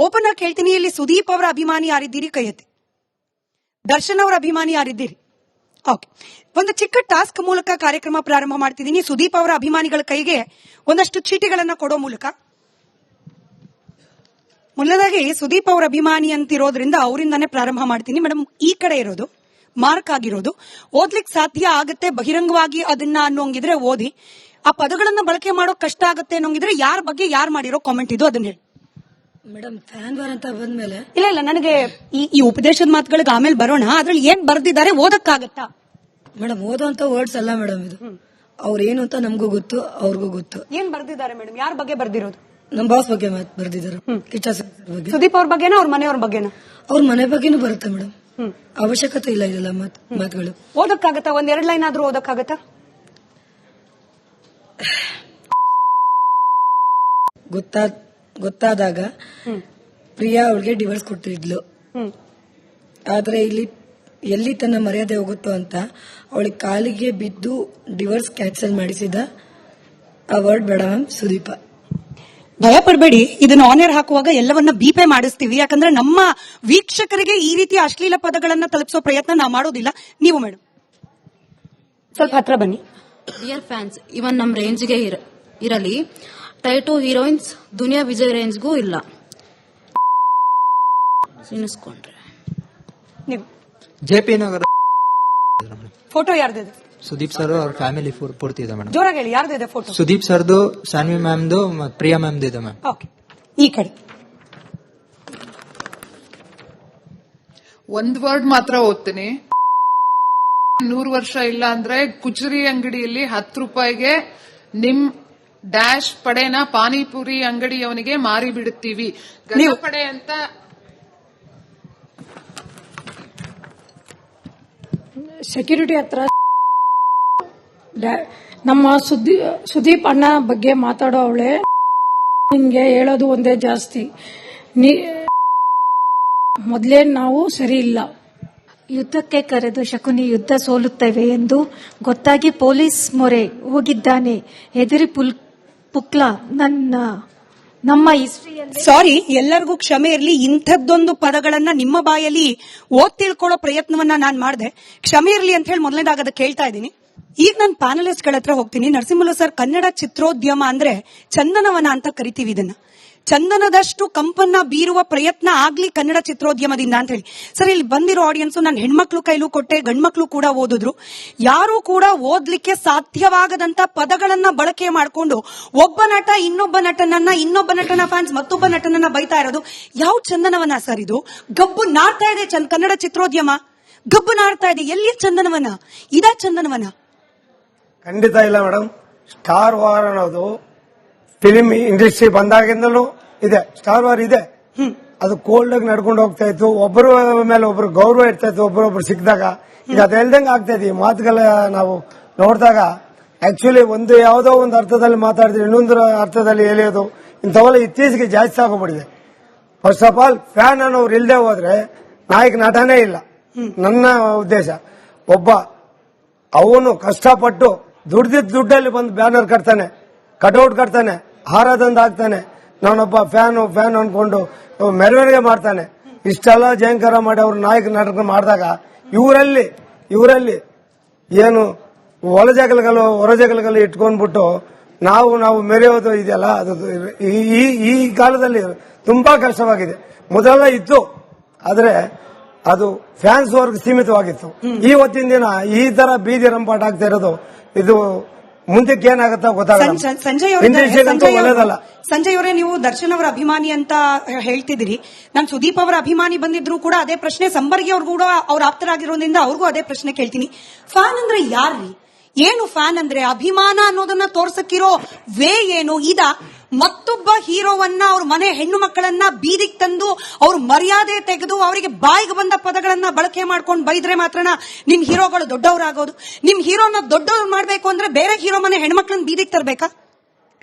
Open ಆಗಿ ಹೇಳ್ತೀನಿ, ಇಲ್ಲಿ ಸುದೀಪ್ ಅವರ ಅಭಿಮಾನಿ ಯಾರಿದ್ದೀರಿ ಕೈ ಎತ್ತಿ, ದರ್ಶನ್ ಅವರ ಅಭಿಮಾನಿ ಯಾರಿದ್ದೀರಿ? ಓಕೆ, ಒಂದು ಚಿಕ್ಕ ಟಾಸ್ಕ್ ಮೂಲಕ ಕಾರ್ಯಕ್ರಮ ಪ್ರಾರಂಭ ಮಾಡ್ತಿದ್ದೀನಿ. ಸುದೀಪ್ ಅವರ ಅಭಿಮಾನಿಗಳ ಕೈಗೆ ಒಂದಷ್ಟು ಚೀಟಿಗಳನ್ನ ಕೊಡೋ ಮೂಲಕ ಮೊದಲದಾಗಿ ಸುದೀಪ್ ಅವರ ಅಭಿಮಾನಿ ಅಂತಿರೋದ್ರಿಂದ ಅವರಿಂದಾನೇ ಪ್ರಾರಂಭ ಮಾಡ್ತೀನಿ. ಮೇಡಮ್, ಈ ಕಡೆ ಇರೋದು ಮಾರ್ಕ್ ಆಗಿರೋದು ಓದ್ಲಿಕ್ಕೆ ಸಾಧ್ಯ ಆಗುತ್ತೆ ಬಹಿರಂಗವಾಗಿ ಅದನ್ನ ಅನ್ನೋಂಗಿದ್ರೆ ಓದಿ, ಆ ಪದಗಳನ್ನ ಬಳಕೆ ಮಾಡೋ ಕಷ್ಟ ಆಗುತ್ತೆ ಅನ್ನೋಂಗಿದ್ರೆ ಯಾರ ಬಗ್ಗೆ ಯಾರು ಮಾಡಿರೋ ಕಾಮೆಂಟ್ ಇದು ಅದನ್ನ ಹೇಳಿ. ಮೇಡಮ್, ಫ್ಯಾನ್ ವಾರ್ ಅಂತ ಬಂದ್ಮೇಲೆ ಇಲ್ಲ ನನಗೆ ಈ ಉಪದೇಶದ ಮಾತುಗಳಿಗೆ ಆಮೇಲೆ ಬರೋಣ. ಅದ್ರಲ್ಲಿ ಏನ್ ಬರ್ದಿದ್ದಾರೆ ಓದಕ್ಕಾಗತ್ತಾ? ಮೇಡಮ್, ಓದೋಂತ ವರ್ಡ್ಸ್ ಅಲ್ಲ ಮೇಡಮ್, ಇದು ಅವ್ರೇನು ಅಂತ ನಮಗೂ ಗೊತ್ತು, ಅವ್ರಿಗೂ ಗೊತ್ತು. ಏನ್ ಬರ್ದಿದ್ದಾರೆ ಮೇಡಮ್? ಯಾರ ಬಗ್ಗೆ ಬರ್ದಿರೋದು? ನಮ್ ಬಾಸ್ ಬಗ್ಗೆ ಬರ್ದಿದ್ದಾರೆ, ಕಿಚ್ಚ ಬಗ್ಗೆ. ಸುದೀಪ್ ಅವ್ರ ಬಗ್ಗೆನಾ ಅವ್ರ ಮನೆಯವ್ರ ಬಗ್ಗೆನಾ? ಅವ್ರ ಮನೆ ಬಗ್ಗೆನೂ ಬರುತ್ತೆ ಮೇಡಮ್. ಅವಶ್ಯಕತೆ ಇಲ್ಲ ಇದೆಲ್ಲ ಮಾತುಗಳು. ಓದಕ್ಕಾಗತ್ತಾ? ಒಂದೆರಡು ಲೈನ್ ಆದ್ರೂ ಓದಕ್ಕಾಗತ್ತಾ? ಗೊತ್ತಾದಾಗ ಪ್ರಿಯಾ ಅವಳಿಗೆ ಡಿವೋರ್ಸ್ ಕೊಟ್ಟಿದ್ಲು. ಆದ್ರೆ ಇಲ್ಲಿ ಎಲ್ಲಿ ತನ್ನ ಮರ್ಯಾದೆ ಹೋಗುತ್ತೋ ಅಂತ ಅವಳಿಗೆ ಕಾಲಿಗೆ ಬಿದ್ದು ಡಿವೋರ್ಸ್ ಕ್ಯಾನ್ಸಲ್ ಮಾಡಿಸಿದ ಆ ವರ್ಡ್ ಬೇಡ ಮ್ಯಾಮ್. ಸುದೀಪ, ಭಯ ಪಡಬೇಡಿ, ಇದನ್ನ ಆನ್ ಹಾಕುವಾಗ ಎಲ್ಲವನ್ನ ಬೀಪೆ ಮಾಡಿಸ್ತೀವಿ. ಯಾಕಂದ್ರೆ ನಮ್ಮ ವೀಕ್ಷಕರಿಗೆ ಈ ರೀತಿ ಅಶ್ಲೀಲ ಪದಗಳನ್ನ ತಲುಪಿಸೋ ಪ್ರಯತ್ನ ನಾವು ಮಾಡೋದಿಲ್ಲ. ನೀವು ಮೇಡಮ್ ಸ್ವಲ್ಪ ಹತ್ರ ಬನ್ನಿ. ಡಿಯರ್ ಫ್ಯಾನ್ಸ್, ಇವನ್ ನಮ್ ರೇಂಜ್ಗೆ ಇರಲಿ, ಟೈಟೋ ಹೀರೋಯಿನ್ಸ್ ದುನಿಯಾ ವಿಜಯ್ ರೇಂಜ್ಗೂ ಇಲ್ಲ. ಸಿನಿಸ್ಕೊಂಡ್ರೆ ನೀವು ಜೆಪಿ ನಗರ ಫೋಟೋ ಯಾರ್ದಿದೆ? ಸುದೀಪ್ ಸರ್ ಅವ್ರ ಫ್ಯಾಮಿಲಿ ಪೂರ್ತಿ ಇದೆ ಮೇಡಮ್. ಜೋರಾಗಿ ಹೇಳಿ, ಯಾರ್ದಿದೆ ಫೋಟೋ? ಸುದೀಪ್ ಸರ್ದು, ಸಾನ್ವಿ ಮ್ಯಾಮ್ದು, ಪ್ರಿಯಾ ಮ್ಯಾಮ್ದು ಇದೆ ಮ್ಯಾಮ್. ಓಕೆ, ಈ ಕಡೆ ಒಂದ್ ವರ್ಡ್ ಮಾತ್ರ ಓದ್ತೀನಿ. 100 ವರ್ಷ ಇಲ್ಲ ಅಂದ್ರೆ ಕುಚರಿ ಅಂಗಡಿಯಲ್ಲಿ 10 ರೂಪಾಯಿಗೆ ನಿಮ್ ಡ್ಯಾಶ್ ಪಡೆನ ಪಾನಿಪುರಿ ಅಂಗಡಿಯವನಿಗೆ ಮಾರಿ ಬಿಡುತ್ತೀವಿ. ಪಡೆ ಅಂತ ಸೆಕ್ಯೂರಿಟಿ ಹತ್ರ ನಮ್ಮ ಸುದೀಪ್ ಅಣ್ಣ ಬಗ್ಗೆ ಮಾತಾಡೋ ಅವಳೆ ನಿಂಗೆ ಹೇಳೋದು ಒಂದೇ ಜಾಸ್ತಿ. ಮೊದಲೇ ನಾವು ಸರಿ ಇಲ್ಲ. ಯುದ್ಧಕ್ಕೆ ಕರೆದು ಶಕುನಿ ಯುದ್ಧ ಸೋಲುತ್ತೇವೆ ಎಂದು ಗೊತ್ತಾಗಿ ಪೊಲೀಸ್ ಮೊರೆ ಹೋಗಿದ್ದಾನೆ. ಹೆದರಿ ಪುಕ್ಲ ನಮ್ಮ ಹಿಸ್ಟ್ರಿಯಲ್ಲಿ. ಸಾರಿ, ಎಲ್ಲರಿಗೂ ಕ್ಷಮೆ ಇರಲಿ. ಇಂಥದ್ದೊಂದು ಪದಗಳನ್ನ ನಿಮ್ಮ ಬಾಯಲ್ಲಿ ಓದ್ ತಿಳ್ಕೊಳ್ಳೋ ಪ್ರಯತ್ನವನ್ನ ನಾನು ಮಾಡಿದೆ. ಕ್ಷಮೆ ಇರಲಿ ಅಂತ ಹೇಳಿ ಮೊದಲನೇದಾಗ ಅದಕ್ಕೆ ಕೇಳ್ತಾ ಇದ್ದೀನಿ. ಈಗ ನಾನು ಪ್ಯಾನಲಿಸ್ಟ್ ಗಳ ಹತ್ರ ಹೋಗ್ತೀನಿ. ನರಸಿಂಹಲು ಸರ್, ಕನ್ನಡ ಚಿತ್ರೋದ್ಯಮ ಅಂದ್ರೆ ಚಂದನವನ ಅಂತ ಕರಿತೀವಿ. ಇದನ್ನ ಚಂದನದಷ್ಟು ಕಂಪನ್ನ ಬೀರುವ ಪ್ರಯತ್ನ ಆಗ್ಲಿ ಕನ್ನಡ ಚಿತ್ರೋದ್ಯಮದಿಂದ ಅಂತ ಹೇಳಿ. ಸರ್, ಇಲ್ಲಿ ಬಂದಿರೋ ಆಡಿಯನ್ಸ್ ನಾನು ಹೆಣ್ಮಕ್ಳು ಕೈಲೂ ಕೊಟ್ಟೆ, ಗಂಡ್ಮಕ್ಳು ಕೂಡ ಓದಿದ್ರು. ಯಾರು ಕೂಡ ಓದ್ಲಿಕ್ಕೆ ಸಾಧ್ಯವಾಗದಂತ ಪದಗಳನ್ನ ಬಳಕೆ ಮಾಡಿಕೊಂಡು ಒಬ್ಬ ನಟ ಇನ್ನೊಬ್ಬ ನಟನ ಫ್ಯಾನ್ಸ್ ಮತ್ತೊಬ್ಬ ನಟನನ್ನ ಬೈತಾ ಇರೋದು ಯಾವ ಚಂದನವನ ಸರ್? ಇದು ಗಬ್ಬು ನಾಡ್ತಾ ಇದೆ ಕನ್ನಡ ಚಿತ್ರೋದ್ಯಮ, ಗಬ್ಬು ನಾಡ್ತಾ ಇದೆ. ಎಲ್ಲಿ ಚಂದನವನ? ಇದಾ ಚಂದನವನ? ಖಂಡಿತ ಇಲ್ಲ ಮೇಡಮ್. ಸ್ಟಾರ್ ವಾರ್ ಅನ್ನೋದು ಫಿಲಿಂ ಇಂಡಸ್ಟ್ರಿ ಬಂದಾಗಿಂದಲೂ ಇದೆ. ಸ್ಟಾರ್ ವಾರ್ ಇದೆ, ಅದು ಕೋಲ್ಡ್ ಆಗಿ ನಡ್ಕೊಂಡು ಹೋಗ್ತಾ ಇತ್ತು. ಒಬ್ಬರ ಮೇಲೆ ಒಬ್ರು ಗೌರವ ಇರ್ತಾ ಇತ್ತು, ಒಬ್ಬರೊಬ್ರು ಸಿಕ್ಕಿದಾಗ. ಈಗ ಅದೆಲ್ದಂಗೆ ಆಗ್ತಾ ಇದೆ. ಈ ಮಾತುಗಳ ನಾವು ನೋಡಿದಾಗ ಆಕ್ಚುಲಿ ಒಂದು ಯಾವುದೋ ಒಂದು ಅರ್ಥದಲ್ಲಿ ಮಾತಾಡಿದ್ರೆ ಇನ್ನೊಂದು ಅರ್ಥದಲ್ಲಿ ಎಳೆಯೋದು, ಇಂಥವೆಲ್ಲ ಇತ್ತೀಚೆಗೆ ಜಾಸ್ತಿ ಆಗೋಗ್ಬಿಟ್ಟಿದೆ. ಫಸ್ಟ್ ಆಫ್ ಆಲ್ ಫ್ಯಾನ್ ಅನ್ನೋರು ಇಲ್ಲದೆ ಹೋದ್ರೆ ನಾಯಕ ನಟನೇ ಇಲ್ಲ. ನನ್ನ ಉದ್ದೇಶ, ಒಬ್ಬ ಅವನು ಕಷ್ಟಪಟ್ಟು ದುಡ್ದಿದ್ದ ದುಡ್ಡಲ್ಲಿ ಬಂದು ಬ್ಯಾನರ್ ಕಟ್ತಾನೆ, ಕಟೌಟ್ ಕಟ್ತಾನೆ, ಹಾರದಂದ ಹಾಕ್ತಾನೆ, ನಾನೊಬ್ಬ ಫ್ಯಾನ್ ಅನ್ಕೊಂಡು ಮೆರವಣಿಗೆ ಮಾಡ್ತಾನೆ. ಇಷ್ಟೆಲ್ಲ ಜಯಂಕರ ಮಾಡಿ ಅವ್ರ ನಾಯಕ ನಾಟಕ ಮಾಡಿದಾಗ ಇವರಲ್ಲಿ ಏನು ಹೊರಜಗಲಗಳು ಇಟ್ಕೊಂಡ್ಬಿಟ್ಟು ನಾವು ಮೆರೆಯೋದು ಇದೆಯಲ್ಲ, ಅದು ಈ ಕಾಲದಲ್ಲಿ ತುಂಬಾ ಕಷ್ಟವಾಗಿದೆ. ಮೊದಲೆಲ್ಲ ಇತ್ತು, ಆದ್ರೆ ಅದು ಫ್ಯಾನ್ಸ್ ವರ್ಗ ಸೀಮಿತವಾಗಿತ್ತು. ಈ ಹೊತ್ತಿನ ದಿನ ಈ ತರ ಬೀದಿ ರಂಪಾಟ ಆಗ್ತಾ ಇರೋದು, ಇದು ಮುಂದಕ್ಕೆ ಏನಾಗುತ್ತಾ ಗೊತ್ತಾಗಲ್ಲ. ಸಂಜಯ್ ಅವರೇ, ನೀವು ದರ್ಶನ್ ಅವರ ಅಭಿಮಾನಿ ಅಂತ ಹೇಳ್ತಿದ್ದೀರಿ. ನಾನು ಸುದೀಪ್ ಅವರ ಅಭಿಮಾನಿ ಬಂದಿದ್ರು ಕೂಡ ಅದೇ ಪ್ರಶ್ನೆ, ಸಂಬರ್ಗಿ ಅವ್ರು ಕೂಡ ಅವ್ರ ಆಪ್ತರಾಗಿರೋದ್ರಿಂದ ಅವ್ರಿಗೂ ಅದೇ ಪ್ರಶ್ನೆ ಕೇಳ್ತೀನಿ. ಫ್ಯಾನ್ ಅಂದ್ರೆ ಯಾರ್ರಿ? ಏನು ಫ್ಯಾನ್ ಅಂದ್ರೆ? ಅಭಿಮಾನ ಅನ್ನೋದನ್ನ ತೋರ್ಸಕ್ಕಿರೋ ವೇ ಏನು? ಮತ್ತೊಬ್ಬ ಹೀರೋವನ್ನ ಅವ್ರ ಮನೆ ಹೆಣ್ಣು ಮಕ್ಕಳನ್ನ ಬೀದಿಗೆ ತಂದು ಅವ್ರ ಮರ್ಯಾದೆ ತೆಗೆದು ಅವರಿಗೆ ಬಾಯಿಗೆ ಬಂದ ಪದಗಳನ್ನ ಬಳಕೆ ಮಾಡ್ಕೊಂಡು ಬೈದ್ರೆ ಮಾತ್ರನ ನಿಮ್ ಹೀರೋಗಳು ದೊಡ್ಡವರಾಗೋದು? ನಿಮ್ ಹೀರೋನ ದೊಡ್ಡವ್ರು ಮಾಡ್ಬೇಕು ಅಂದ್ರೆ ಬೇರೆ ಹೀರೋ ಮನೆ ಹೆಣ್ಮಕ್ಳನ್ನ ಬೀದಿಗೆ ತರಬೇಕಾ?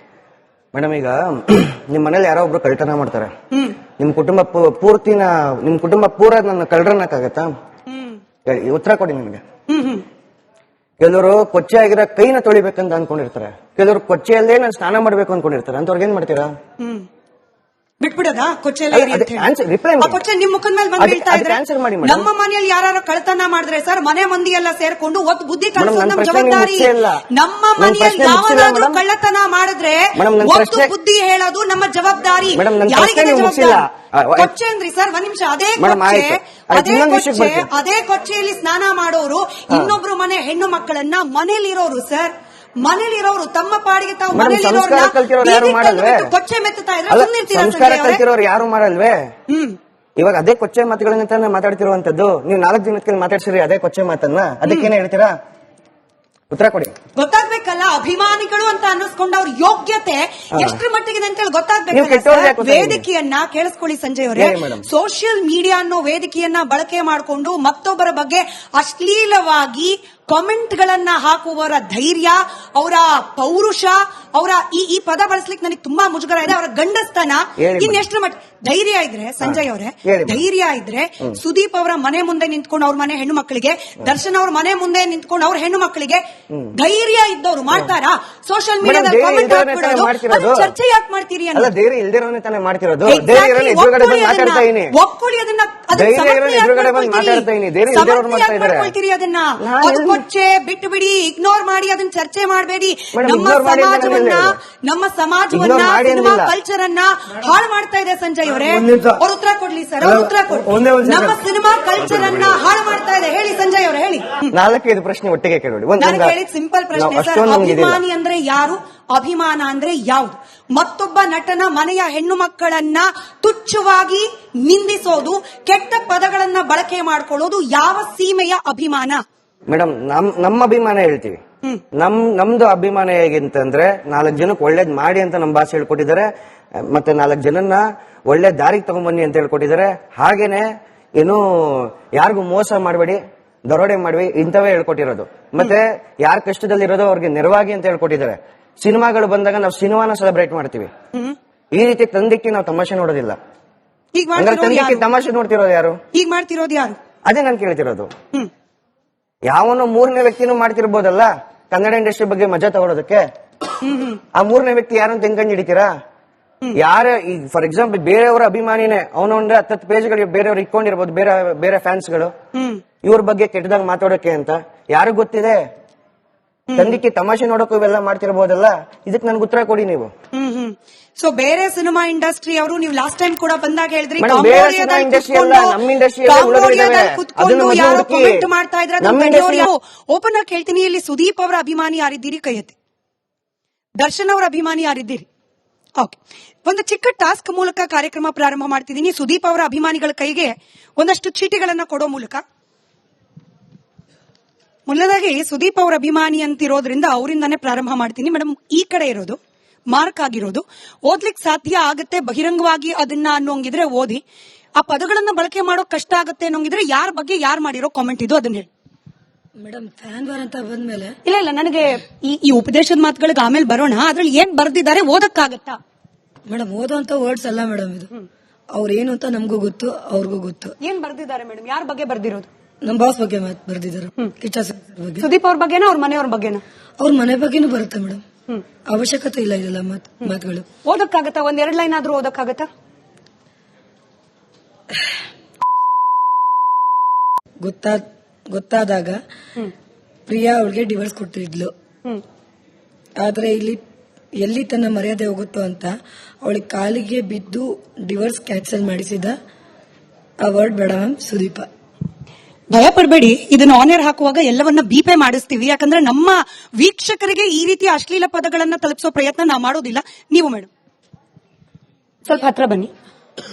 ಮೇಡಮ್, ಈಗ ನಿಮ್ ಮನೇಲಿ ಯಾರೋ ಒಬ್ರು ಕಳ್ತನ ಮಾಡ್ತಾರೆ, ನಿಮ್ ಕುಟುಂಬ ಪೂರ ನನ್ನ ಕಳ್ರನ್ನಕ್ಕಾಗತ್ತಾ? ಉತ್ತರ ಕೊಡಿ ನಿಮ್ಗೆ. ಕೆಲವರು ಕೊಚ್ಚೆ ಆಗಿರೋ ಕೈನ ತೊಳಿಬೇಕಂತ ಅನ್ಕೊಂಡಿರ್ತಾರೆ, ಕೆಲವರು ಕೊಚ್ಚೆಯಲ್ಲೇ ನಾನು ಸ್ನಾನ ಮಾಡ್ಬೇಕು ಅನ್ಕೊಂಡಿರ್ತಾರೆ. ಅಂತವ್ರಿಗೆ ಏನ್ ಮಾಡ್ತೀರಾ? ಬಿಟ್ಬಿಡೋದಾ ಕೊಚ್ಚೆಲ್ಲ ಅಲ್ಲ, ಇರಿ ಅಂತ ಅದಕ್ಕೆ ಹೇಳಿ? answer, reply ಆ ಮಾಡಿ. ಕೊಚ್ಚೆ ನಿಮ್ ಮುಖದ ಮೇಲೆ ಬಂದು ಅದಕ್ಕೆ ಬೀಳ್ತಾ ಇದ್ರೆ answer ಮಾಡಿ madam. ನಮ್ಮ ಮನೆಯಲ್ಲಿ ಯಾರು ಕಳ್ತನ ಮಾಡಿದ್ರೆ ಸರ್ ಮನೆ ಮಂದಿ ಎಲ್ಲ ಸೇರ್ಕೊಂಡು ಒತ್ತು ಬುದ್ಧಿ ಕಲಿಸೋದು ನನ್ನ ನಮ್ಮ ಪ್ರಶ್ನೆ ಜವಾಬ್ದಾರಿ. ಮುಗಿಸೇ ಇಲ್ಲ. ನಮ್ಮ ನನ್ನ ಮನೆಯಲ್ಲಿ ಪ್ರಶ್ನೆ ಮುಗಿಸಿಲ್ಲ ಯಾವನಾದ್ರೂ madam. ಕಳ್ಳತನ ಮಾಡಿದ್ರೆ madam, ನನ್ನ ಒತ್ತು ಪ್ರಶ್ನೆ- ಬುದ್ಧಿ ಹೇಳೋದು ನಮ್ಮ ಜವಾಬ್ದಾರಿ. madam, ನನ್ನ ಯಾರಿಗೆ ಪ್ರಶ್ನೆ ಮುಗಿಸಿಲ್ಲ. ಜವಾಬ್ದಾರಿ? ಕೊಚ್ಚೆ ಅಂದ್ರಿ ಸರ್ ಒಂದ್ ನಿಮಿಷ. ಅದೇ madam, ಕೊಚ್ಚೆ ಆಯ್ತು. ಆಯ್ತು, ಅದೇ ಇನ್ನೊಂದು ವಿಷಯಕ್ಕೆ ಕೊಚ್ಚೆ ಬರ್ತೀನಿ. ಅದೇ ಕೊಚ್ಚೆಯಲ್ಲಿ ಸ್ನಾನ ಮಾಡೋರು ಇನ್ನೊಬ್ರು ಮನೆ ಹೆಣ್ಣು ಮಕ್ಕಳನ್ನ ಮನೇಲಿರೋರು ಸರ್ ಮನೇಲಿರೋರು ತಮ್ಮ ಪಾಡಿಗೆ ತಾವು Madam, ಸಂಸ್ಕಾರ ಕಲ್ತಿರೋರು ಯಾರು ಮಾಡಲ್ವೇ? ಕೊಚ್ಚೆ ಮೆತ್ತುತ್ತಾ ಇದ್ರೆ ಅಲ್ಲ, ಸುಮ್ಮನಿರ್ತೀರಾ ಸಂಸ್ಕಾರ ಸಂಜಯ್ ಅವರೇ? ಕಲ್ತಿರೋರು ಯಾರು ಮಾಡಲ್ವೇ? ಇವಾಗ ಅದೇ ಕೊಚ್ಚೆ ಮಾತುಗಳನ್ನ ತಾನೇ ಮಾತಾಡ್ತಿರುವಂತದ್ದು. ನೀವು 4 ದಿನಕ್ಕೆ ಮಾತಾಡ್ಸಿರಿ ಅದೇ ಕೊಚ್ಚೆ ಮಾತನ್ನ, ಅದಕ್ಕೇನೆ ಹೇಳ್ತೀರಾ? ಉತ್ತರ ಕೊಡಿ. ಗೊತ್ತಾಗ್ಬೇಕಲ್ಲ ಅಭಿಮಾನಿಗಳು ಅಂತ ಅನ್ನಿಸ್ಕೊಂಡ ಅವ್ರ ಯೋಗ್ಯತೆ ಎಷ್ಟರ ಮಟ್ಟಿಗಿದೆ ಅಂತ ಹೇಳಿ ನೀವು ಗೊತ್ತಾಗ್ಬೇಕಲ್ಲ ಕೆಟ್ಟವ್ರು ಸರ್? ಯಾಕೆ ಗೊತ್ತಾಗಿದೆ? ವೇದಿಕೆಯನ್ನ ಕೇಳಿಸ್ಕೊಳ್ಳಿ ಸಂಜಯ್ ಅವರೇ. ಹೇಳಿ madam. ಸೋಷಿಯಲ್ ಮೀಡಿಯಾ ಅನ್ನೋ ವೇದಿಕೆಯನ್ನ ಬಳಕೆ ಮಾಡಿಕೊಂಡು ಮತ್ತೊಬ್ಬರ ಬಗ್ಗೆ ಅಶ್ಲೀಲವಾಗಿ ಕಾಮೆಂಟ್ ಗಳನ್ನ ಹಾಕುವವರ ಧೈರ್ಯ, ಅವರ ಪೌರುಷ, ಅವರ ಈ ಪದ ಬಳಸ್ಲಿಕ್ಕೆ ನನಗೆ ತುಂಬಾ ಮುಜುಗರ ಇದೆ. ಅವರ ಗಂಡಸ್ತನ ಹೇಳಿ madam. ಇನ್ನೆಷ್ಟರ ಮಟ್ಟ ಧೈರ್ಯ ಇದ್ರೆ ಸಂಜಯ್ ಅವರೇ, ಹೇಳಿ madam. ಧೈರ್ಯ ಇದ್ರೆ ಸುದೀಪ್ ಅವರ ಮನೆ ಮುಂದೆ ನಿಂತ್ಕೊಂಡು ಅವ್ರ ಮನೆ ಹೆಣ್ಣು ಮಕ್ಕಳಿಗೆ, ದರ್ಶನ್ ಅವ್ರ ಮನೆ ಮುಂದೆ ನಿಂತ್ಕೊಂಡು ಅವ್ರ ಹೆಣ್ಣು ಮಕ್ಕಳಿಗೆ ಧೈರ್ಯ ಇದ್ದವ್ರು ಮಾಡ್ತಾರಾ? ಸೋಷಿಯಲ್ ಮೀಡಿಯಾದಲ್ಲಿ ಧೈರ್ಯ ಕಾಮೆಂಟ್ ಇಲ್ದಿರೋನೇ ತಾನೇ ಹಾಕ್ಬಿಡೋದು, ಮಾಡ್ತಿರೋದು. ಅದು ಚರ್ಚೆ ಯಾಕೆ ಮಾಡ್ತೀರಿ ಅಲ್ಲ, ಅನ್ನೋದು. ಧೈರ್ಯ ಇಲ್ದಿರೋನೇ ತಾನೇ ಮಾಡ್ತಿರೋದು. Exactly. ಧೈರ್ಯ ಇರೋನು ಎದುರುಗಡೆ ಬಂದು ಒಪ್ಕೊಳ್ಳಿ ಮಾತಾಡ್ತಾ ಇದೀನಿ. ಒಪ್ಕೊಳ್ಳಿ ಅದನ್ನ. ಧೈರ್ಯ ಇರೋನು ಎದುರುಗಡೆ ಬಂದು ಮಾತಾಡ್ತಾ ಇದೀನಿ. ಧೈರ್ಯ ಇಲ್ದಿರೋರು ಮಾಡ್ತಾ ಇದ್ದಾರೆ. ಅದನ್ನ ನಾನು ಅದು ಕೊಚ್ಚೆ ಬಿಟ್ಟು ಬಿಡಿ, ಇಗ್ನೋರ್ ಮಾಡಿ ಅದನ್ನ ಚರ್ಚೆ ಮಾಡಬೇಡಿ. Madam, ನಮ್ಮ ignore ಮಾಡಿ ಅಂತ ಸಮಾಜವನ್ನ ಹೇಳಿಲ್ಲ. ನಮ್ಮ ಸಮಾಜವನ್ನ Ignore ಮಾಡಿ ಸಿನಿಮಾ ಅಂದಿಲ್ಲ. ಕಲ್ಚರ್ ಅನ್ನ ಹಾಳು ಮಾಡ್ತಾ ಇದೆ ಸಂಜಯ್ ಅವರೇ. ಒಂದ್ ನಿಮಿಷ. ಅವ್ರು ಉತ್ತರ ಕೊಡ್ಲಿ ಸರ್, ಅವ್ರು ಉತ್ತರ ಕೊಡ್ಲಿ. ಒಂದೇ ಒಂದು ನಮ್ಮ second. ಸಿನಿಮಾ ಕಲ್ಚರ್ ಅನ್ನ ಹಾಳು ಮಾಡ್ತಾ ಇದೆ. ಹೇಳಿ ಸಂಜಯ್ ಅವರೇ, ಹೇಳಿ. 4-5 ಪ್ರಶ್ನೆ ಒಟ್ಟಿಗೆ ಕೇಳಿ. ನಾನು ಕೇಳಿದ ಸಿಂಪಲ್ ಪ್ರಶ್ನೆ ಸರ್, ಅಭಿಮಾನಿ ಅಂದ್ರೆ ಯಾರು, ಅಭಿಮಾನ ಅಂದ್ರೆ ಯಾವುದು? ಮತ್ತೊಬ್ಬ ನಟನ ಮನೆಯ ಹೆಣ್ಣು ಮಕ್ಕಳನ್ನ ತುಚ್ಛವಾಗಿ ನಿಂದಿಸೋದು, ಕೆಟ್ಟ ಪದಗಳನ್ನ ಬಳಕೆ ಮಾಡ್ಕೊಳ್ಳೋದು ಯಾವ ಸೀಮೆಯ ಅಭಿಮಾನ? ಮೇಡಮ್, ನಮ್ಮ ಅಭಿಮಾನ ಹೇಳ್ತೀವಿ. ನಮ್ದು ಅಭಿಮಾನ ಹೇಗಿಂತಂದ್ರೆ 4 ಜನಕ್ಕೆ ಒಳ್ಳೇದ್ ಮಾಡಿ ಅಂತ ನಮ್ಮ ಬಾಸ್ ಹೇಳ್ಕೊಟ್ಟಿದ್ದಾರೆ. ಮತ್ತೆ 4 ಜನನ್ನ ಒಳ್ಳೆ ದಾರಿಗೆ ತಗೊಂಡ್ಬನ್ನಿ ಅಂತ ಹೇಳ್ಕೊಟ್ಟಿದ್ದಾರೆ. ಹಾಗೇನೆ ಏನು ಯಾರಿಗೂ ಮೋಸ ಮಾಡಬೇಡಿ, ದರೋಡೆ ಮಾಡ್ವಿ ಇಂಥವೇ ಹೇಳ್ಕೊಟ್ಟಿರೋದು. ಮತ್ತೆ ಯಾರ ಕಷ್ಟದಲ್ಲಿರೋದು ಅವ್ರಿಗೆ ನೆರವಾಗಿ ಅಂತ ಹೇಳ್ಕೊಟ್ಟಿದ್ದಾರೆ. ಸಿನಿಮಾಗಳು ಬಂದಾಗ ನಾವು ಸಿನಿಮಾನ ಸೆಲೆಬ್ರೇಟ್ ಮಾಡ್ತೀವಿ. ಈ ರೀತಿ ತಂದಿಕ್ಕಿ ನಾವು ತಮಾಷೆ ನೋಡೋದಿಲ್ಲ. ಈಗ ಮಾಡ್ತಿರೋದು ತಂದಿಕ್ಕಿ ಯಾರು? ತಮಾಷೆ ನೋಡ್ತಿರೋದು ಯಾರು? ಈಗ ಮಾಡ್ತಿರೋದು ಯಾರು? ಅದೇ ನಾನು ಕೇಳ್ತಿರೋದು. ಯಾವನೋ 3ನೇ ವ್ಯಕ್ತಿನೂ ಮಾಡ್ತಿರ್ಬೋದಲ್ಲ ಕನ್ನಡ ಇಂಡಸ್ಟ್ರಿ ಬಗ್ಗೆ ಮಜಾ ತಗೊಳೋದಕ್ಕೆ. ಆ 3ನೇ ವ್ಯಕ್ತಿ ಯಾರು ಅಂತ ಹೆಂಗ್ ಹಿಡಿತೀರಾ? ಯಾರ ಫಾರ್ ಎಕ್ಸಾಂಪಲ್ ಬೇರೆಯವರ ಅಭಿಮಾನಿನೇ ಅವನು ಒಂದು 10 ಪೇಜ್ಗಳು ಬೇರೆಯವ್ರು ಇಟ್ಕೊಂಡಿರ್ಬೋದು, ಬೇರೆ ಫ್ಯಾನ್ಸ್ಗಳು ಇವ್ರ ಬಗ್ಗೆ ಕೆಟ್ಟದಾಗ ಮಾತಾಡೋಕೆ ಅಂತ. ಯಾರಿಗ್ ಗೊತ್ತಿದೆ? ತಂದಿಕ್ಕೆ ತಮಾಷೆ ನೋಡೋಕೆ ಇವೆಲ್ಲ ಮಾಡ್ತಿರ್ಬೋದಲ್ಲ. ಇದಕ್ಕೆ ನನ್ಗೆ ಉತ್ತರ ಕೊಡಿ ನೀವು. ಸೊ ಬೇರೆ ಸಿನಿಮಾ ಇಂಡಸ್ಟ್ರಿ ಅವರು ನೀವು ಲಾಸ್ಟ್ ಟೈಮ್ ಕೂಡ ಬಂದಾಗ ಹೇಳಿದ್ರಿ ಮೇಡಮ್, ಬೇರೆ ಸಿನಿಮಾ ಇಂಡಸ್ಟ್ರಿ ಅಲ್ಲ, ನಮ್ಮ ಇಂಡಸ್ಟ್ರಿಯಲ್ಲಿ ಉಳಿದಿದ್ದಾವೆ. ಅದನ್ನ ಯಾರೋ ಹುಡುಕಿ. ಕಮೆಂಟ್ ಮಾಡ್ತಾ ಇದ್ರೆ ನಮ್ಮ ಇಂಡಸ್ಟ್ರಿ ಓಪನ್ ಆಗಿ ಹೇಳ್ತೀನಿ, ಇಲ್ಲಿ ಸುದೀಪ್ ಅವರ ಅಭಿಮಾನಿ ಯಾರಿದ್ದೀರಿ ಕೈ ಎತ್ತಿ. ದರ್ಶನ್ ಅವರ ಅಭಿಮಾನಿ ಯಾರಿದ್ದೀರಿ? ಓಕೆ, ಒಂದು ಚಿಕ್ಕ ಟಾಸ್ಕ್ ಮೂಲಕ ಕಾರ್ಯಕ್ರಮ ಪ್ರಾರಂಭ ಮಾಡ್ತಿದ್ದೀನಿ. ಸುದೀಪ್ ಅವರ ಅಭಿಮಾನಿಗಳ ಕೈಗೆ ಒಂದಷ್ಟು ಚೀಟಿಗಳನ್ನ ಕೊಡೋ ಮೂಲಕ. ಮೊದಲದಾಗಿ ಸುದೀಪ್ ಅವರ ಅಭಿಮಾನಿ ಅಂತಿರೋದ್ರಿಂದ ಅವರಿಂದಾನೇ ಪ್ರಾರಂಭ ಮಾಡ್ತೀನಿ. ಮೇಡಮ್, ಈ ಕಡೆ ಇರೋದು ಮಾರ್ಕ್ ಆಗಿರೋದು ಓದ್ಲಿಕ್ಕೆ ಸಾಧ್ಯ ಆಗತ್ತೆ ಬಹಿರಂಗವಾಗಿ ಅದನ್ನ ಅನ್ನೋಂಗಿದ್ರೆ ಓದಿ. ಆ ಪದಗಳನ್ನ ಬಳಕೆ ಮಾಡೋ ಕಷ್ಟ ಆಗತ್ತೆ ಅನ್ನೋಂಗಿದ್ರೆ ಯಾರ ಬಗ್ಗೆ ಯಾರು ಮಾಡಿರೋ ಕಾಮೆಂಟ್ ಇದು ಅದನ್ನ ಹೇಳಿ. ಮೇಡಮ್, ಫ್ಯಾನ್ ವಾರ್ ಅಂತ ಬಂದ್ಮೇಲೆ ಇಲ್ಲ ನನಗೆ ಈ ಉಪದೇಶದ ಮಾತುಗಳಿಗೆ ಆಮೇಲೆ ಬರೋಣ. ಅದ್ರಲ್ಲಿ ಏನ್ ಬರ್ದಿದ್ದಾರೆ ಓದಕ್ಕಾಗತ್ತಾ? ಮೇಡಮ್, ಓದೋಂತ ವರ್ಡ್ಸ್ ಅಲ್ಲ ಮೇಡಮ್ ಇದು. ಅವ್ರೇನು ಅಂತ ನಮಗೂ ಗೊತ್ತು, ಅವ್ರಿಗೂ ಗೊತ್ತು. ಏನ್ ಬರ್ದಿದ್ದಾರೆ ಮೇಡಮ್? ಯಾರ ಬಗ್ಗೆ ಬರ್ದಿರೋದು? ನಮ್ ಬಾಸ್ ಬಗ್ಗೆ ಬರ್ದಿದ್ದಾರೆ, ಕಿಚ್ಚ ಸರ್ ಬಗ್ಗೆ. ಸುದೀಪ್ ಅವ್ರ ಬಗ್ಗೆನಾ ಅವ್ರ ಮನೆಯವ್ರ ಬಗ್ಗೆನಾ? ಅವ್ರ ಮನೆ ಬಗ್ಗೆನೂ ಬರುತ್ತೆ ಮೇಡಮ್. ಅವಶ್ಯಕತೆ ಇಲ್ಲ ಇದೆಲ್ಲ ಮಾತುಗಳು. ಓದಕ್ಕಾಗತ್ತಾ? 1-2 ಲೈನ್ ಆದ್ರೂ ಓದಕ್ಕಾಗತ್ತಾ? ಗೊತ್ತಾದಾಗ ಪ್ರಿಯಾ ಅವಳಿಗೆ ಡಿವೋರ್ಸ್ ಕೊಟ್ಟಿದ್ಲು. ಆದ್ರೆ ಇಲ್ಲಿ ಎಲ್ಲಿ ತನ್ನ ಮರ್ಯಾದೆ ಹೋಗುತ್ತೋ ಅಂತ ಅವಳಿಗೆ ಕಾಲಿಗೆ ಬಿದ್ದು ಡಿವೋರ್ಸ್ ಕ್ಯಾನ್ಸಲ್ ಮಾಡಿಸಿದ ಆ ವರ್ಡ್ ಬೇಡ ಮ್ಯಾಮ್. ಸುದೀಪ, ಭಯ ಪಡಬೇಡಿ, ಇದನ್ನ ಆನರ್ ಹಾಕುವಾಗ ಎಲ್ಲವನ್ನ ಬೀಪೆ ಮಾಡಿಸ್ತೀವಿ. ಯಾಕಂದ್ರೆ ನಮ್ಮ ವೀಕ್ಷಕರಿಗೆ ಈ ರೀತಿಯ ಅಶ್ಲೀಲ ಪದಗಳನ್ನ ತಲುಪಿಸೋ ಪ್ರಯತ್ನ ನಾವು ಮಾಡೋದಿಲ್ಲ. ನೀವು ಮೇಡಮ್ ಸ್ವಲ್ಪ ಹತ್ರ ಬನ್ನಿ.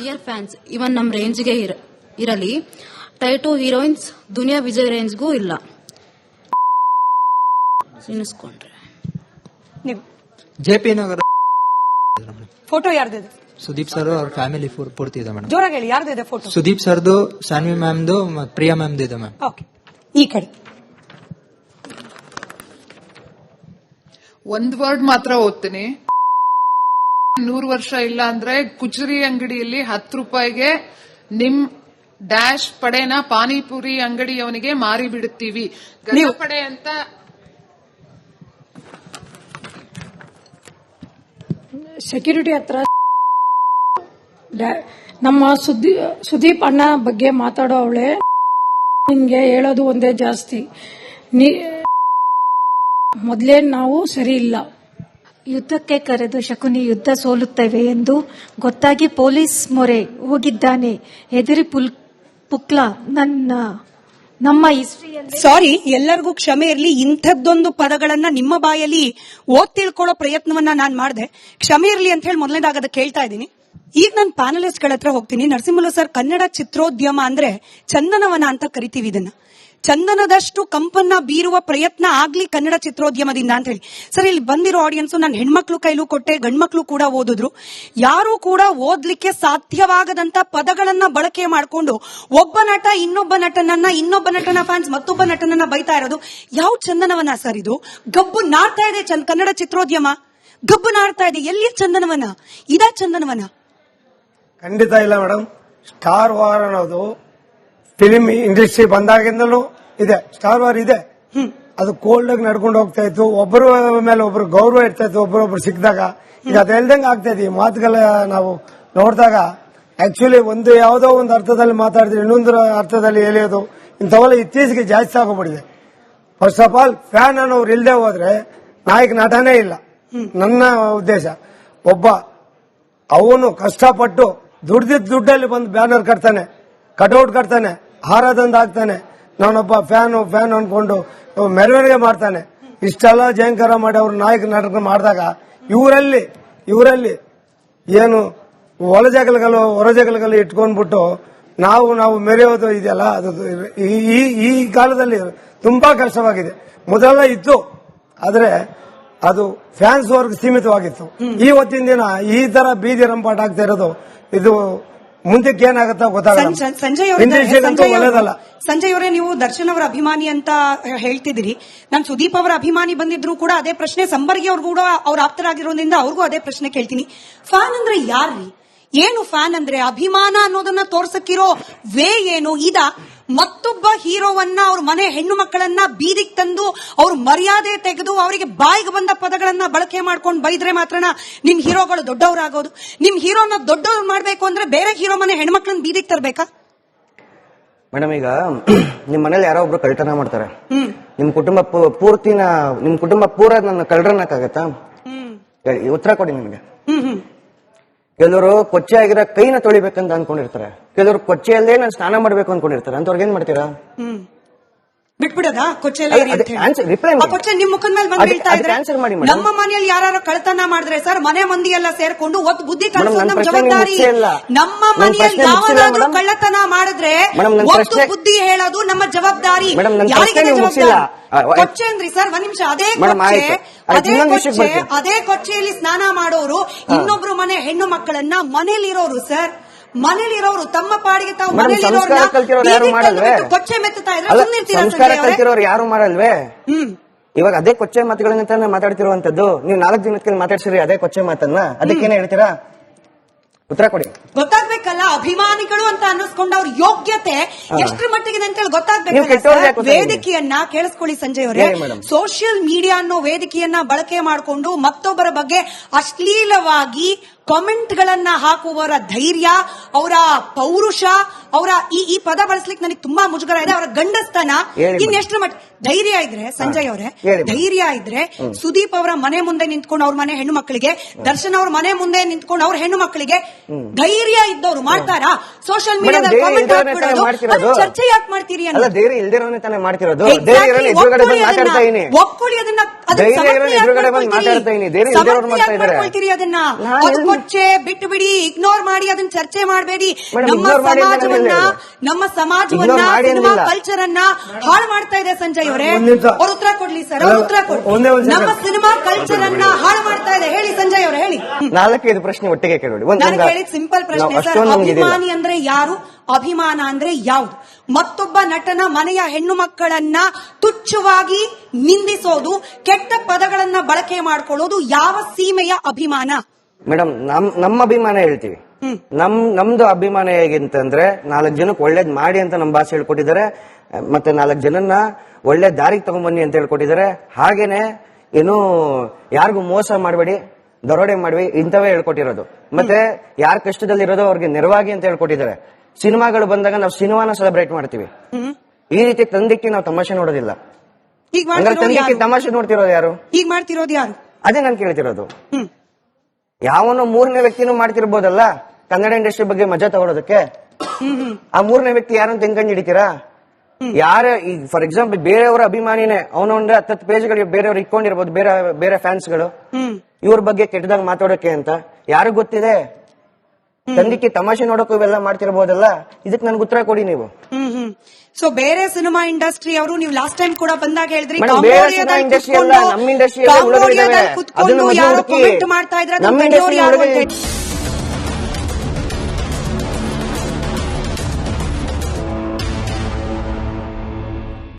ಡಿಯರ್ ಫ್ಯಾನ್ಸ್, ಇವನ್ ನಮ್ ರೇಂಜ್ಗೆ ಇರಲಿ. ಟೈಟು ಹೀರೋಯಿನ್ಸ್ ದುನಿಯಾ ವಿಜಯ್ ರೇಂಜ್ಗೂ ಇಲ್ಲ. ಎನಿಸ್ಕೊಂಡ್ರೆ ನೀವು JP ನಗರ ಫೋಟೋ ಯಾರ್ದಿದೆ? ಸುದೀಪ್ ಸರ್ ಅವ್ರ ಫ್ಯಾಮಿಲಿ ಪೂರ್ತಿ ಇದೆ ಮೇಡಮ್. ಜೋರಾಗಿ ಹೇಳಿ, ಯಾರ್ದಿದೆ ಫೋಟೋ? ಸುದೀಪ್ ಸರ್ದು, ಸಾನ್ವಿ ಮ್ಯಾಮ್ದು, ಪ್ರಿಯಾ ಮ್ಯಾಮ್ದು ಇದೆ ಮ್ಯಾಮ್. ಓಕೆ, ಈ ಕಡೆ ಒಂದ್ ವರ್ಡ್ ಮಾತ್ರ ಓದ್ತೀನಿ. 100 ವರ್ಷ ಇಲ್ಲ ಅಂದ್ರೆ ಕುಚರಿ ಅಂಗಡಿಯಲ್ಲಿ 10 ರೂಪಾಯಿಗೆ ನಿಮ್ ಡ್ಯಾಶ್ ಪಡೆನ ಪಾನಿಪುರಿ ಅಂಗಡಿಯವನಿಗೆ ಮಾರಿ ಬಿಡುತ್ತೀವಿ. ಪಡೆ ಅಂತ ಸೆಕ್ಯೂರಿಟಿ ಹತ್ರ ನಮ್ಮ ಸುದೀಪ್ ಅಣ್ಣ ಬಗ್ಗೆ ಮಾತಾಡೋ ಅವಳೆ ನಿನ್ಗೆ ಹೇಳೋದು ಒಂದೇ ಜಾಸ್ತಿ. ಮೊದಲೇ ನಾವು ಸರಿ ಇಲ್ಲ. ಯುದ್ಧಕ್ಕೆ ಕರೆದು ಶಕುನಿ ಯುದ್ಧ ಸೋಲುತ್ತೇವೆ ಎಂದು ಗೊತ್ತಾಗಿ ಪೊಲೀಸ್ ಮೊರೆ ಹೋಗಿದ್ದಾನೆ. ಹೆದರಿ ಪುಕ್ಲ ನಮ್ಮ ಹಿಸ್ಟ್ರಿಯಲ್ಲಿ. ಸಾರಿ, ಎಲ್ಲರಿಗೂ ಕ್ಷಮೆ ಇರಲಿ. ಇಂಥದ್ದೊಂದು ಪದಗಳನ್ನ ನಿಮ್ಮ ಬಾಯಲ್ಲಿ ಓದ್ ತಿಳ್ಕೊಳ್ಳೋ ಪ್ರಯತ್ನವನ್ನ ನಾನ್ ಮಾಡಿದೆ. ಕ್ಷಮೆ ಇರಲಿ ಅಂತ ಹೇಳಿ ಮೊದಲನೇದಾಗ ಅದಕ್ಕೆ ಕೇಳ್ತಾ ಇದ್ದೀನಿ. ಈಗ ನಾನು ಪ್ಯಾನಲಿಸ್ಟ್ ಗಳ ಹತ್ರ ಹೋಗ್ತೀನಿ. ನರಸಿಂಹಲು ಸರ್, ಕನ್ನಡ ಚಿತ್ರೋದ್ಯಮ ಅಂದ್ರೆ ಚಂದನವನ ಅಂತ ಕರಿತೀವಿ ಇದನ್ನ. ಚಂದನದಷ್ಟು ಕಂಪನ್ನ ಬೀರುವ ಪ್ರಯತ್ನ ಆಗ್ಲಿ ಕನ್ನಡ ಚಿತ್ರೋದ್ಯಮದಿಂದ ಅಂತ ಹೇಳಿ. ಸರ್, ಇಲ್ಲಿ ಬಂದಿರೋ ಆಡಿಯನ್ಸ್ ನಾನು ಹೆಣ್ಮಕ್ಳು ಕೈಲೂ ಕೊಟ್ಟೆ, ಗಂಡ್ಮಕ್ಳು ಕೂಡ ಓದಿದ್ರು. ಯಾರು ಕೂಡ ಓದ್ಲಿಕ್ಕೆ ಸಾಧ್ಯವಾಗದಂತ ಪದಗಳನ್ನ ಬಳಕೆ ಮಾಡಿಕೊಂಡು ಒಬ್ಬ ನಟ ಇನ್ನೊಬ್ಬ ನಟನ ಫ್ಯಾನ್ಸ್ ಮತ್ತೊಬ್ಬ ನಟನನ್ನ ಬೈತಾ ಇರೋದು ಯಾವ ಚಂದನವನ ಸರ್ ಇದು? ಗಬ್ಬು ನಾಡ್ತಾ ಇದೆ ಕನ್ನಡ ಚಿತ್ರೋದ್ಯಮ, ಗಬ್ಬು ನಾಡ್ತಾ ಇದೆ. ಎಲ್ಲಿ ಚಂದನವನ? ಇದಾ ಚಂದನವನ? ಖಂಡಿತ ಇಲ್ಲ ಮೇಡಮ್. ಸ್ಟಾರ್ ವಾರ್ ಅನ್ನೋದು ಫಿಲಿಂ ಇಂಡಸ್ಟ್ರಿ ಬಂದಾಗಿಂದಲೂ ಇದೆ. ಸ್ಟಾರ್ ವಾರ್ ಇದೆ. ಅದು ಕೋಲ್ಡ್ ಆಗಿ ನಡ್ಕೊಂಡು ಹೋಗ್ತಾ ಇತ್ತು. ಒಬ್ಬರ ಮೇಲೆ ಒಬ್ರು ಗೌರವ ಇರ್ತಾ ಇತ್ತು ಒಬ್ಬರೊಬ್ರು ಸಿಕ್ಕಿದಾಗ. ಈಗ ಅದೆಲ್ದಂಗೆ ಆಗ್ತಾ ಇದೆ. ಈ ಮಾತುಗಳ ನಾವು ನೋಡಿದಾಗ ಆಕ್ಚುಲಿ ಒಂದು ಯಾವುದೋ ಒಂದು ಅರ್ಥದಲ್ಲಿ ಮಾತಾಡಿದ್ರೆ ಇನ್ನೊಂದು ಅರ್ಥದಲ್ಲಿ ಎಳೆಯೋದು ಇಂಥವೆಲ್ಲ ಇತ್ತೀಚೆಗೆ ಜಾಸ್ತಿ ಆಗೋಗ್ಬಿಟ್ಟಿದೆ. ಫಸ್ಟ್ ಆಫ್ ಆಲ್ ಫ್ಯಾನ್ ಅನ್ನೋರು ಇಲ್ಲದೆ ಹೋದ್ರೆ ನಾಯಕ ನಟನೇ ಇಲ್ಲ. ನನ್ನ ಉದ್ದೇಶ, ಒಬ್ಬ ಅವನು ಕಷ್ಟಪಟ್ಟು ದುಡ್ದಿದ್ದ ದುಡ್ಡಲ್ಲಿ ಬಂದು ಬ್ಯಾನರ್ ಕಟ್ತಾನೆ, ಕಟೌಟ್ ಕಟ್ತಾನೆ, ಹಾರದಂದ ಹಾಕ್ತಾನೆ, ನಾನೊಬ್ಬ ಫ್ಯಾನ್ ಅನ್ಕೊಂಡು ಮೆರವಣಿಗೆ ಮಾಡ್ತಾನೆ. ಇಷ್ಟೆಲ್ಲ ಜಯಂಕರ ಮಾಡಿ ಅವ್ರ ನಾಯಕ ನಾಟಕ ಮಾಡಿದಾಗ ಇವರಲ್ಲಿ ಏನು ಹೊರಜಗಲಗಳು ಇಟ್ಕೊಂಡ್ಬಿಟ್ಟು ನಾವು ಮೆರೆಯೋದು ಇದೆಯಲ್ಲ, ಅದು ಈ ಕಾಲದಲ್ಲಿ ತುಂಬಾ ಕಷ್ಟವಾಗಿದೆ. ಮೊದಲೆಲ್ಲ ಇತ್ತು, ಆದ್ರೆ ಅದು ಫ್ಯಾನ್ಸ್ ವರ್ಗ ಸೀಮಿತವಾಗಿತ್ತು. ಇವತ್ತಿನ ದಿನ ಈ ತರ ಬೀದಿ ರಂಪಾಟ ಆಗ್ತಾ ಇರೋದು, ಇದು ಮುಂದಕ್ಕೆ ಏನಾಗುತ್ತಾ ಗೊತ್ತಾಗಲ್ಲ. ಸಂಜಯ್ ಅವರೇ, ನೀವು ದರ್ಶನ್ ಅವರ ಅಭಿಮಾನಿ ಅಂತ ಹೇಳ್ತಿದ್ದೀರಿ. ನಾನು ಸುದೀಪ್ ಅವರ ಅಭಿಮಾನಿ ಬಂದಿದ್ರು ಕೂಡ ಅದೇ ಪ್ರಶ್ನೆ, ಸಂಬರ್ಗಿ ಅವ್ರು ಕೂಡ ಅವ್ರ ಆಪ್ತರಾಗಿರೋದ್ರಿಂದ ಅವ್ರಿಗೂ ಅದೇ ಪ್ರಶ್ನೆ ಕೇಳ್ತೀನಿ. ಫ್ಯಾನ್ ಅಂದ್ರೆ ಯಾರ್ರಿ? ಏನು ಫ್ಯಾನ್ ಅಂದ್ರೆ? ಅಭಿಮಾನ ಅನ್ನೋದನ್ನ ತೋರ್ಸಕ್ಕಿರೋ ವೇ ಏನು? ಇದ ಮತ್ತೊಬ್ಬ ಹೀರೋವನ್ನ ಅವ್ರ ಮನೆ ಹೆಣ್ಣು ಮಕ್ಕಳನ್ನ ಬೀದಿಗೆ ತಂದು ಅವ್ರ ಮರ್ಯಾದೆ ತೆಗೆದು ಅವರಿಗೆ ಬಾಯಿಗೆ ಬಂದ ಪದಗಳನ್ನ ಬಳಕೆ ಮಾಡ್ಕೊಂಡು ಬೈದ್ರೆ ಮಾತ್ರನ ನಿಮ್ ಹೀರೋಗಳು ದೊಡ್ಡವರಾಗೋದು? ನಿಮ್ ಹೀರೋನ ದೊಡ್ಡವ್ರು ಮಾಡ್ಬೇಕು ಅಂದ್ರೆ ಬೇರೆ ಹೀರೋ ಮನೆ ಹೆಣ್ಮಕ್ಳನ್ನ ಬೀದಿಗೆ ತರಬೇಕಾ? ಮೇಡಮ್, ಈಗ ನಿಮ್ ಮನೇಲಿ ಯಾರೋ ಒಬ್ರು ಕಳ್ತನ ಮಾಡ್ತಾರೆ, ನಿಮ್ ಕುಟುಂಬ ಪೂರ ನನ್ನ ಕಳ್ರನ್ನಕ್ಕಾಗತ್ತಾ? ಉತ್ತರ ಕೊಡಿ ನನಗೆ. ಕೆಲವರು ಕೊಚ್ಚೆ ಆಗಿರೋ ಕೈನ ತೊಳಿಬೇಕಂತ ಅನ್ಕೊಂಡಿರ್ತಾರೆ, ಕೆಲವರು ಕೊಚ್ಚೆಯಲ್ಲೇ ನಾನು ಸ್ನಾನ ಮಾಡ್ಬೇಕು ಅನ್ಕೊಂಡಿರ್ತಾರೆ. ಅಂತವ್ರಿಗೆ ಏನ್ ಮಾಡ್ತೀರಾ? ಬಿಟ್ಬಿಡೋದಾ? ಕೊಚ್ಚೆ ನಿಮ್ ಮುಖದ ಮೇಲೆ ಬಂದು ಬೀಳ್ತಾ ಇದ್ರೆ ನಮ್ಮ ಮನೆಯಲ್ಲಿ ಯಾರು ಕಳ್ತನ ಮಾಡಿದ್ರೆ ಸರ್, ಮನೆ ಮಂದಿ ಎಲ್ಲ ಸೇರ್ಕೊಂಡು ಒತ್ತು ಬುದ್ಧಿ ಕಳಿಸೋದು ನಮ್ಮ ಜವಾಬ್ದಾರಿ. ನಮ್ಮ ಮನೆಯಲ್ಲಿ ಯಾವಾಗಾದ್ರೂ ಕಳ್ಳತನ ಮಾಡಿದ್ರೆ ಒತ್ತು ಬುದ್ಧಿ ಹೇಳೋದು ನಮ್ಮ ಜವಾಬ್ದಾರಿ. ಯಾರಿಗೆ ಜವಾಬ್ದಾರಿ? ಕೊಚ್ಚೆ ಅಂದ್ರಿ ಸರ್, ಒಂದ್ ನಿಮಿಷ. ಅದೇ ಕೊಚ್ಚೆಯಲ್ಲಿ ಸ್ನಾನ ಮಾಡೋರು ಇನ್ನೊಬ್ರು ಮನೆ ಹೆಣ್ಣು ಮಕ್ಕಳನ್ನ ಮನೇಲಿರೋರು ಸರ್, ಮನೇಲಿರೋರು ತಮ್ಮ ಪಾಡಿಗೆ ತಾವು ಕೊಚ್ಚೆ ಮೆತ್ತಾ ಇದ್ರೆ ಯಾರು ಮಾಡಲ್ವೇ? ಇವಾಗ ಅದೇ ಕೊಚ್ಚೆ ಮಾತುಗಳನ್ನ ಮಾತಾಡ್ತಿರುವಂತದ್ದು. ನೀವು 4 ದಿನಕ್ಕೆ ಮಾತಾಡ್ಸಿರಿ ಅದೇ ಕೊಚ್ಚೆ ಮಾತನ್ನ, ಅದಕ್ಕೇನೆ ಹೇಳ್ತೀರಾ? ಉತ್ತರ ಕೊಡಿ. ಗೊತ್ತಾಗ್ಬೇಕಲ್ಲ, ಅಭಿಮಾನಿಗಳು ಅಂತ ಅನ್ನಿಸ್ಕೊಂಡ ಅವ್ರ ಯೋಗ್ಯತೆ ಎಷ್ಟರ ಮಟ್ಟಿಗಿದೆ ಅಂತ ಹೇಳಿ ಗೊತ್ತಾಗ್ಬೇಕು. ವೇದಿಕೆಯನ್ನ ಕೇಳಿಸ್ಕೊಳ್ಳಿ ಸಂಜಯ್ ಅವರೇ, ಸೋಷಿಯಲ್ ಮೀಡಿಯಾ ಅನ್ನೋ ವೇದಿಕೆಯನ್ನ ಬಳಕೆ ಮಾಡಿಕೊಂಡು ಮತ್ತೊಬ್ಬರ ಬಗ್ಗೆ ಅಶ್ಲೀಲವಾಗಿ ಕಾಮೆಂಟ್ ಗಳನ್ನ ಹಾಕುವವರ ಧೈರ್ಯ, ಅವರ ಪೌರುಷ, ಅವರ ಈ ಪದ ಬಳಸ್ಲಿಕ್ಕೆ ನನಗೆ ತುಂಬಾ ಮುಜುಗರ ಇದೆ. ಅವರ ಗಂಡಸ್ತನ ಇನ್ನೆಷ್ಟರ ಮಟ್ಟ ಧೈರ್ಯ ಇದ್ರೆ, ಸಂಜಯ್ ಅವರೇ, ಧೈರ್ಯ ಇದ್ರೆ ಸುದೀಪ್ ಅವರ ಮನೆ ಮುಂದೆ ನಿಂತ್ಕೊಂಡು ಅವ್ರ ಮನೆ ಹೆಣ್ಣು ಮಕ್ಕಳಿಗೆ, ದರ್ಶನ್ ಅವ್ರ ಮನೆ ಮುಂದೆ ನಿಂತ್ಕೊಂಡು ಅವ್ರ ಹೆಣ್ಣು ಮಕ್ಕಳಿಗೆ ಧೈರ್ಯ ಇದ್ದವ್ರು ಮಾಡ್ತಾರಾ? ಸೋಷಿಯಲ್ ಮೀಡಿಯಾದಲ್ಲಿ ಕಾಮೆಂಟ್ ಹಾಕ್ಬಿಡೋದು ಚರ್ಚೆ ಯಾಕೆ ಮಾಡ್ತೀರಿ? ಧೈರ್ಯ ಇಲ್ದಿರೋನೇ ತಾನೇ ಮಾಡ್ತಿರೋದು. ಒಪ್ಕೊಳ್ಳಿ ಅದನ್ನ. ಅದನ್ನ ಕೊಚ್ಚೆ ಬಿಟ್ಟು ಬಿಡಿ, ಇಗ್ನೋರ್ ಮಾಡಿ, ಅದನ್ನ ಚರ್ಚೆ ಮಾಡಬೇಡಿ. ನಮ್ಮ ಸಮಾಜವನ್ನ ಸಿನಿಮಾ ಕಲ್ಚರ್ ಅನ್ನ ಹಾಳು ಮಾಡ್ತಾ ಇದೆ ಸಂಜಯ್ ಅವರೇ. ಅವ್ರು ಉತ್ತರ ಕೊಡ್ಲಿ ಸರ್, ಅವ್ರು ಉತ್ತರ ಕೊಡ್ಲಿ. ನಮ್ಮ ಸಿನಿಮಾ ಕಲ್ಚರ್ ಅನ್ನ ಹಾಳು ಮಾಡ್ತಾ ಇದೆ. ಹೇಳಿ ಸಂಜಯ್ ಅವರು, ಹೇಳಿ. 4-5 ಪ್ರಶ್ನೆ ಒಟ್ಟಿಗೆ ಕೇಳಿ. ನಾನು ಹೇಳಿದ ಸಿಂಪಲ್ ಪ್ರಶ್ನೆ ಸರ್, ಅಭಿಮಾನಿ ಅಂದ್ರೆ ಯಾರು? ಅಭಿಮಾನ ಅಂದ್ರೆ ಯಾವುದು? ಮತ್ತೊಬ್ಬ ನಟನ ಮನೆಯ ಹೆಣ್ಣು ಮಕ್ಕಳನ್ನ ತುಚ್ಛವಾಗಿ ನಿಂದಿಸೋದು, ಕೆಟ್ಟ ಪದಗಳನ್ನ ಬಳಕೆ ಮಾಡ್ಕೊಳ್ಳೋದು ಯಾವ ಸೀಮೆಯ ಅಭಿಮಾನ? ಮೇಡಮ್, ನಮ್ಮ ಅಭಿಮಾನ ಹೇಳ್ತೀವಿ. ನಮ್ದು ಅಭಿಮಾನ ಹೇಗಿಂತಂದ್ರೆ 4 ಜನಕ್ಕೆ ಒಳ್ಳೇದ್ ಮಾಡಿ ಅಂತ ನಮ್ಮ ಭಾಷೆ ಹೇಳ್ಕೊಟ್ಟಿದ್ದಾರೆ, ಮತ್ತೆ 4 ಜನನ್ನ ಒಳ್ಳೆ ದಾರಿಗೆ ತಗೊಂಡ್ಬನ್ನಿ ಅಂತ ಹೇಳ್ಕೊಟ್ಟಿದ್ದಾರೆ. ಹಾಗೇನೆ ಏನು ಯಾರಿಗೂ ಮೋಸ ಮಾಡಬೇಡಿ, ದರೋಡೆ ಮಾಡ್ವಿ ಇಂಥವೇ ಹೇಳ್ಕೊಟ್ಟಿರೋದು. ಮತ್ತೆ ಯಾರ ಕಷ್ಟದಲ್ಲಿರೋದು ಅವ್ರಿಗೆ ನೆರವಾಗಿ ಅಂತ ಹೇಳ್ಕೊಟ್ಟಿದ್ದಾರೆ. ಸಿನಿಮಾಗಳು ಬಂದಾಗ ನಾವು ಸಿನಿಮಾನ ಸೆಲೆಬ್ರೇಟ್ ಮಾಡ್ತೀವಿ. ಈ ರೀತಿ ತಂದಿಕ್ಕಿ ನಾವು ತಮಾಷೆ ನೋಡೋದಿಲ್ಲ. ಈಗ ಹಂಗಾರೆ ಮಾಡ್ತಿರೋದು ತಂದಿಕ್ಕಿ ಯಾರು? ತಮಾಷೆ ನೋಡ್ತಿರೋದು ಯಾರು? ಈಗ ಮಾಡ್ತಿರೋದು ಯಾರು? ಅದೇ ನಾನು ಕೇಳ್ತಿರೋದು. ಯಾವನೋ ಮೂರನೇ ವ್ಯಕ್ತಿನೂ ಮಾಡ್ತಿರ್ಬೋದಲ್ಲ ಕನ್ನಡ ಇಂಡಸ್ಟ್ರಿ ಬಗ್ಗೆ ಮಜಾ ತಗೊಳೋದಕ್ಕೆ. ಆ ಮೂರನೇ ವ್ಯಕ್ತಿ ಯಾರು ಅಂತ ಹೆಂಗ್ ಕಂಡು ಹಿಡಿತೀರಾ? ಯಾರ ಫಾರ್ ಎಕ್ಸಾಂಪಲ್ ಬೇರೆಯವರ ಅಭಿಮಾನಿನೇ ಅವನೊಂದು 10 ಪೇಜ್ಗಳಿಗೆ ಬೇರೆಯವ್ರು ಇಟ್ಕೊಂಡಿರ್ಬೋದು, ಬೇರೆ ಬೇರೆ ಫ್ಯಾನ್ಸ್ಗಳು ಇವ್ರ ಬಗ್ಗೆ ಕೆಟ್ಟದಾಗ ಮಾತಾಡೋಕೆ ಅಂತ. ಯಾರು ಗೊತ್ತಿದೆ? ತಂದಿಕ್ಕಿ ತಮಾಷೆ ನೋಡೋಕೆ ಇವೆಲ್ಲ ಮಾಡ್ತಿರ್ಬೋದಲ್ಲ. ಇದಕ್ಕೆ ನನ್ಗೆ ಉತ್ತರ ಕೊಡಿ ನೀವು. ಸೊ ಬೇರೆ ಸಿನಿಮಾ ಇಂಡಸ್ಟ್ರಿ ಅವರು ನೀವು ಲಾಸ್ಟ್ ಟೈಮ್ ಕೂಡ ಬಂದಾಗ ಹೇಳಿದ್ರಿ ಮೇಡಮ್, ಬೇರೆ ಸಿನಿಮಾ ಇಂಡಸ್ಟ್ರಿ ಅಲ್ಲ, ನಮ್ಮ ಇಂಡಸ್ಟ್ರಿಯಲ್ಲಿ ಉಳಿದಿದ್ದಾವೆ. ಅದನ್ನ ಯಾರೋ ಕಮೆಂಟ್ ಮಾಡ್ತಾ ಇದ್ರೆ ನಮ್ಮ ಇಂಡಸ್ಟ್ರಿ